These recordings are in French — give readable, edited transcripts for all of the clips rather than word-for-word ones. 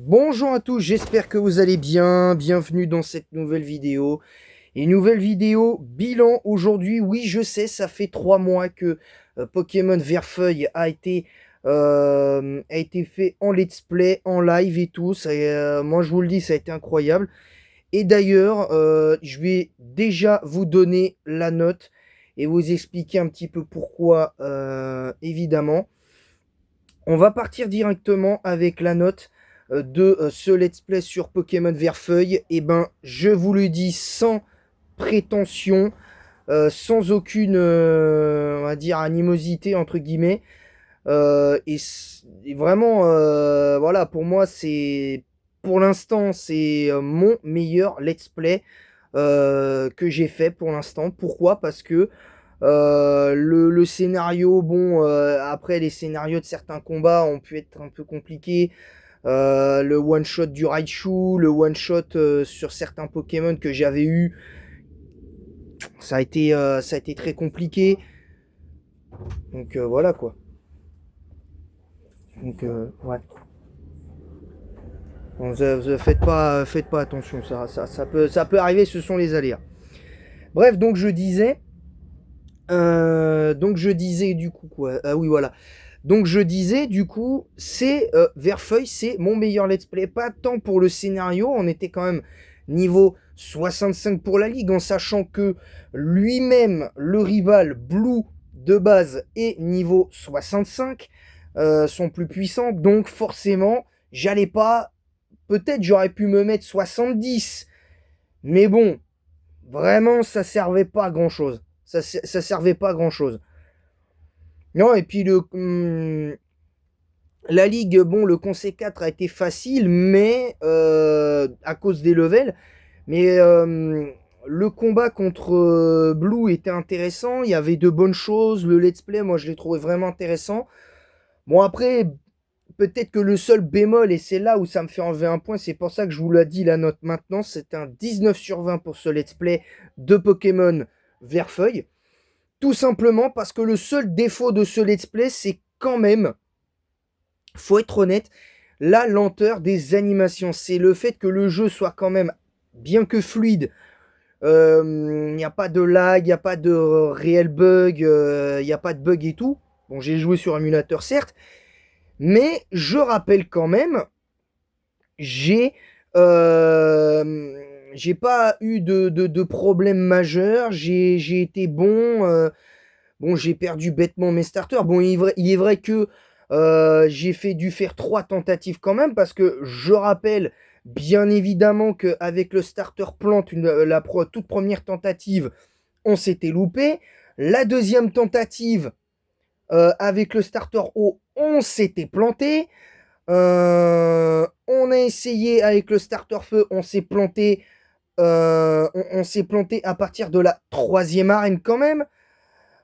Bonjour à tous, j'espère que vous allez bien. Bienvenue dans cette nouvelle vidéo. Et nouvelle vidéo bilan aujourd'hui. Oui, je sais, ça fait 3 mois que Pokémon Verfeuille a été fait en let's play, en live et tout. Moi, je vous le dis, ça a été incroyable. Et d'ailleurs, je vais déjà vous donner la note et vous expliquer un petit peu pourquoi, évidemment. On va partir directement avec la note de ce let's play sur Pokémon Verfeuille. Et ben, je vous le dis sans prétention, sans aucune, on va dire, animosité entre guillemets. Et vraiment, voilà, pour moi, pour l'instant, c'est mon meilleur let's play que j'ai fait pour l'instant. Pourquoi? Parce que le scénario, bon, après les scénarios de certains combats ont pu être un peu compliqués. Le one-shot du Raichu, le one-shot sur certains Pokémon que j'avais eu, ça a été très compliqué. Donc voilà quoi. Donc ouais. Bon, faites pas attention, ça peut arriver, ce sont les aléas. Bref, donc je disais du coup quoi. Ah oui, voilà. Donc je disais du coup, c'est Verfeuille, c'est mon meilleur let's play. Pas tant pour le scénario, on était quand même niveau 65 pour la ligue, en sachant que lui-même, le rival Blue de base, est niveau 65, son plus puissant. Donc forcément, j'allais pas. Peut-être j'aurais pu me mettre 70. Mais bon, vraiment, ça servait pas à grand chose. Ça servait pas à grand chose. Non, et puis la ligue, bon, le conseil 4 a été facile, mais à cause des levels. Mais le combat contre Blue était intéressant. Il y avait de bonnes choses. Le let's play, moi, je l'ai trouvé vraiment intéressant. Bon, après, peut-être que le seul bémol, et c'est là où ça me fait enlever un point, c'est pour ça que je vous l'ai dit la note maintenant, c'est un 19 sur 20 pour ce let's play de Pokémon Verfeuille. Tout simplement parce que le seul défaut de ce let's play, c'est quand même, faut être honnête, la lenteur des animations. C'est le fait que le jeu soit quand même, bien que fluide, il n'y a pas de lag, il n'y a pas de réel bug, il n'y a pas de bug et tout. Bon, j'ai joué sur émulateur certes, mais je rappelle quand même, j'ai j'ai pas eu de problème majeur, j'ai été bon. Bon, j'ai perdu bêtement mes starters. Bon, il est vrai que j'ai dû faire 3 tentatives quand même, parce que je rappelle bien évidemment qu'avec le starter plante, toute première tentative, on s'était loupé. La deuxième tentative, avec le starter haut, on s'était planté. On a essayé avec le starter feu, on s'est planté. On s'est planté à partir de la troisième arène quand même.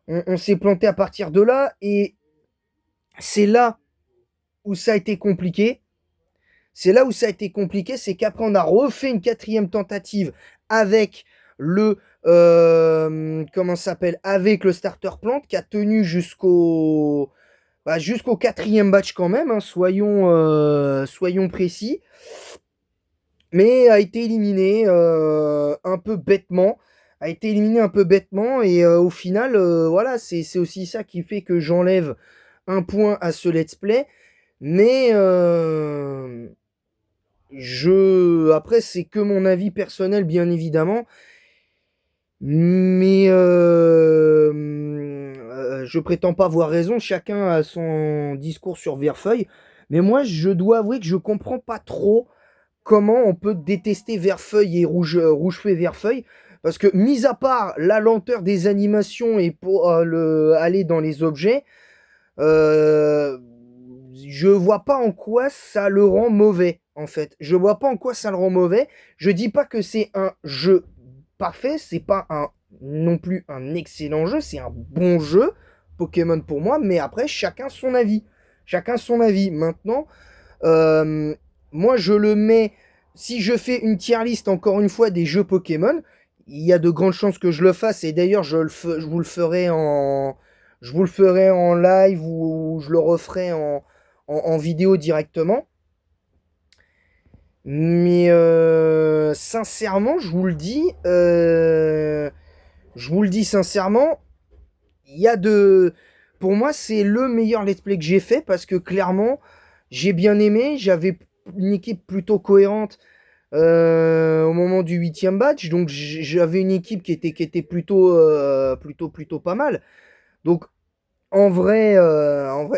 On s'est planté à partir de là, et c'est là où ça a été compliqué. C'est là où ça a été compliqué, c'est qu'après on a refait une quatrième tentative avec le comment ça s'appelle, avec le starter plant, qui a tenu jusqu'au quatrième batch quand même, hein, soyons précis, mais a été éliminé un peu bêtement. Et au final, voilà, c'est aussi ça qui fait que j'enlève un point à ce let's play. Mais après, c'est que mon avis personnel, bien évidemment. Mais je prétends pas avoir raison. Chacun a son discours sur Verfeuille. Mais moi, je dois avouer que je comprends pas trop comment on peut détester Verfeuille et Rouge-Feu et Verfeuille. Parce que, mis à part la lenteur des animations et pour aller dans les objets, euh, je vois pas en quoi ça le rend mauvais, en fait. Je vois pas en quoi ça le rend mauvais. Je dis pas que c'est un jeu parfait, c'est pas non plus un excellent jeu, c'est un bon jeu, Pokémon pour moi, mais après, chacun son avis. Chacun son avis. Maintenant, euh, moi, je le mets. Si je fais une tier list, encore une fois, des jeux Pokémon, il y a de grandes chances que je le fasse. Et d'ailleurs, je vous le ferai en live, ou je le referai en vidéo directement. Mais sincèrement, je vous le dis sincèrement, il y a de... Pour moi, c'est le meilleur let's play que j'ai fait parce que clairement, j'ai bien aimé. J'avais une équipe plutôt cohérente au moment du huitième batch. Donc j'avais une équipe qui était plutôt pas mal. Donc en vrai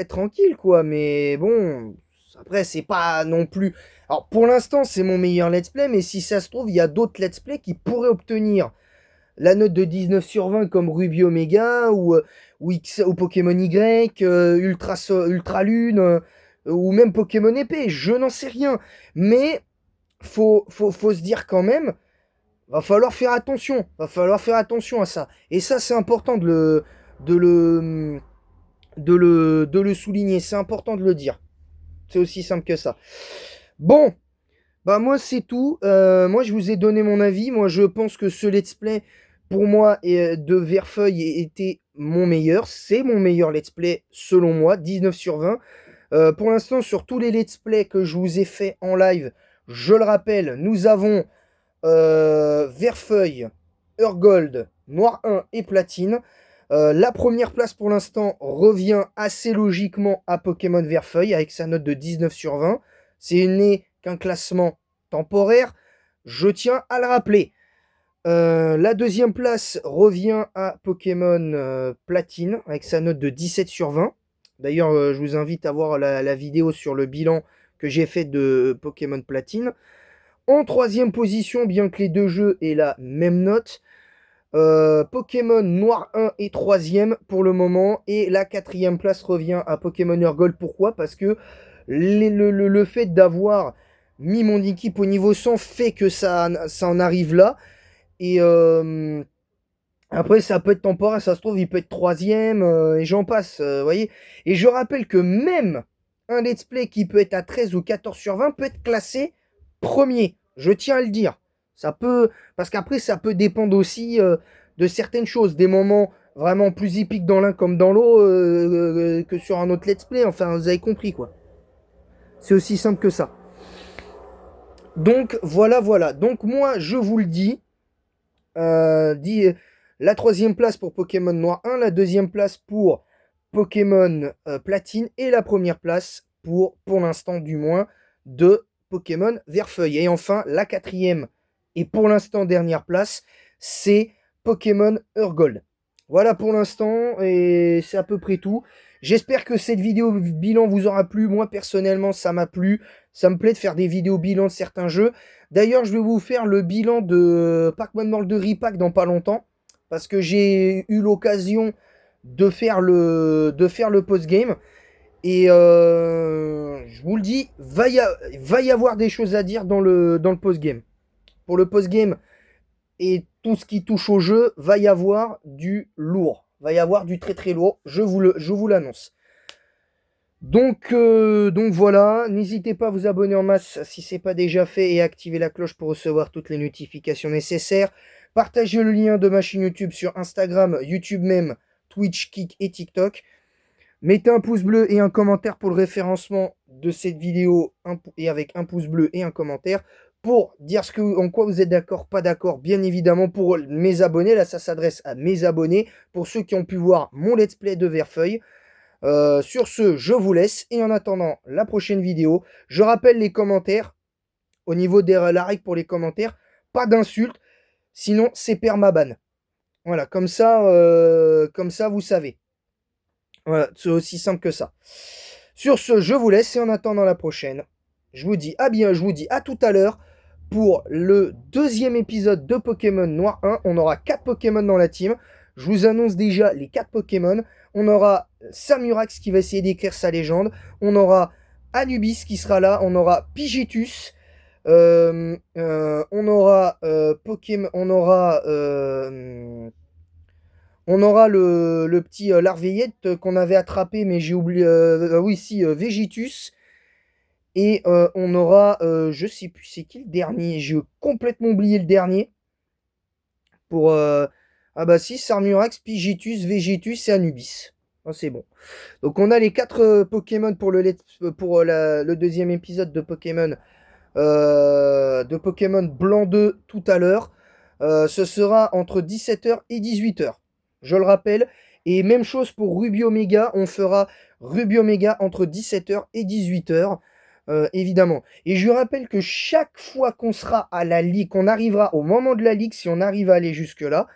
tranquille quoi. Mais bon, après c'est pas non plus. Alors pour l'instant c'est mon meilleur let's play, mais si ça se trouve il y a d'autres let's play qui pourraient obtenir la note de 19 sur 20 comme Ruby Omega ou Pokémon Y, Ultra Lune ou même Pokémon Épée. Je n'en sais rien. Mais faut se dire quand même, va falloir faire attention. Va falloir faire attention à ça. Et ça, c'est important de le, de le souligner. C'est important de le dire. C'est aussi simple que ça. Bon, bah moi c'est tout. Moi je vous ai donné mon avis. Moi je pense que ce let's play pour moi de Verfeuille était mon meilleur. C'est mon meilleur let's play selon moi, 19 sur 20. Pour l'instant sur tous les let's play que je vous ai fait en live, je le rappelle, nous avons Verfeuille, Urgold, Noir 1 et Platine. La première place pour l'instant revient assez logiquement à Pokémon Verfeuille avec sa note de 19 sur 20. C'est n'est qu'un classement temporaire, je tiens à le rappeler. La deuxième place revient à Pokémon Platine avec sa note de 17 sur 20. D'ailleurs, je vous invite à voir la vidéo sur le bilan que j'ai fait de Pokémon Platine. En troisième position, bien que les deux jeux aient la même note, Pokémon Noir 1 est troisième pour le moment. Et la quatrième place revient à Pokémon Urgold. Pourquoi? Parce que le fait d'avoir mis mon équipe au niveau 100 fait que ça en arrive là. Et après, ça peut être temporaire, ça se trouve, il peut être troisième, et j'en passe, voyez. Et je rappelle que même un let's play qui peut être à 13 ou 14 sur 20 peut être classé premier. Je tiens à le dire. Ça peut, parce qu'après, ça peut dépendre aussi de certaines choses, des moments vraiment plus épiques dans l'un comme dans l'autre que sur un autre let's play. Enfin, vous avez compris, quoi. C'est aussi simple que ça. Donc, voilà. Donc, moi, je vous le dis, la troisième place pour Pokémon Noir 1, la deuxième place pour Pokémon Platine et la première place pour l'instant du moins, de Pokémon Verfeuille. Et enfin, la quatrième et pour l'instant dernière place, c'est Pokémon Urgold. Voilà pour l'instant et c'est à peu près tout. J'espère que cette vidéo bilan vous aura plu. Moi personnellement, ça m'a plu. Ça me plaît de faire des vidéos bilan de certains jeux. D'ailleurs, je vais vous faire le bilan de Pac-Man World de Repack dans pas longtemps. Parce que j'ai eu l'occasion de faire le post-game. Et je vous le dis, va y avoir des choses à dire dans le post-game. Pour le post-game et tout ce qui touche au jeu, va y avoir du lourd. Va y avoir du très très lourd, je vous l'annonce. Donc voilà, n'hésitez pas à vous abonner en masse si ce n'est pas déjà fait et à activer la cloche pour recevoir toutes les notifications nécessaires. Partagez le lien de ma chaîne YouTube sur Instagram, YouTube même, Twitch, Kik et TikTok. Mettez un pouce bleu et un commentaire pour le référencement de cette vidéo et avec un pouce bleu et un commentaire pour dire en quoi vous êtes d'accord, pas d'accord, bien évidemment pour mes abonnés. Là, ça s'adresse à mes abonnés, pour ceux qui ont pu voir mon let's play de Verfeuille. Sur ce, je vous laisse et en attendant la prochaine vidéo, je rappelle les commentaires. Au niveau de la règle pour les commentaires, pas d'insultes, sinon c'est permaban. Voilà, comme ça vous savez. Voilà, c'est aussi simple que ça. Sur ce, je vous laisse et en attendant la prochaine, je vous dis à tout à l'heure pour le deuxième épisode de Pokémon Noir 1. On aura 4 Pokémon dans la team. Je vous annonce déjà les 4 Pokémon. On aura Samurax qui va essayer d'écrire sa légende. On aura Anubis qui sera là. On aura Pidgeottus. On aura Pokémon. On aura le petit Larveillette qu'on avait attrapé, mais j'ai oublié. Oui, si, Végétus. Et on aura, je sais plus c'est qui le dernier. J'ai complètement oublié le dernier. Pour ah bah si, Sarmurax, Pidgeottus, Végétus et Anubis. Oh, c'est bon. Donc on a les 4 Pokémon pour le deuxième épisode de Pokémon de Pokémon Blanc 2 tout à l'heure. Ce sera entre 17h et 18h. Je le rappelle. Et même chose pour Ruby Omega. On fera Ruby Omega entre 17h et 18h. Évidemment. Et je rappelle que chaque fois qu'on sera à la ligue, qu'on arrivera au moment de la ligue, si on arrive à aller jusque-là,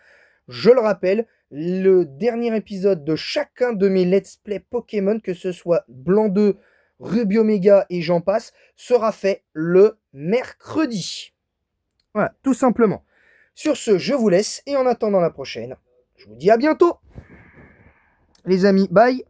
je le rappelle, le dernier épisode de chacun de mes Let's Play Pokémon, que ce soit Blanc 2, Ruby Omega et j'en passe, sera fait le mercredi. Voilà, tout simplement. Sur ce, je vous laisse et en attendant la prochaine, je vous dis à bientôt. Les amis, bye.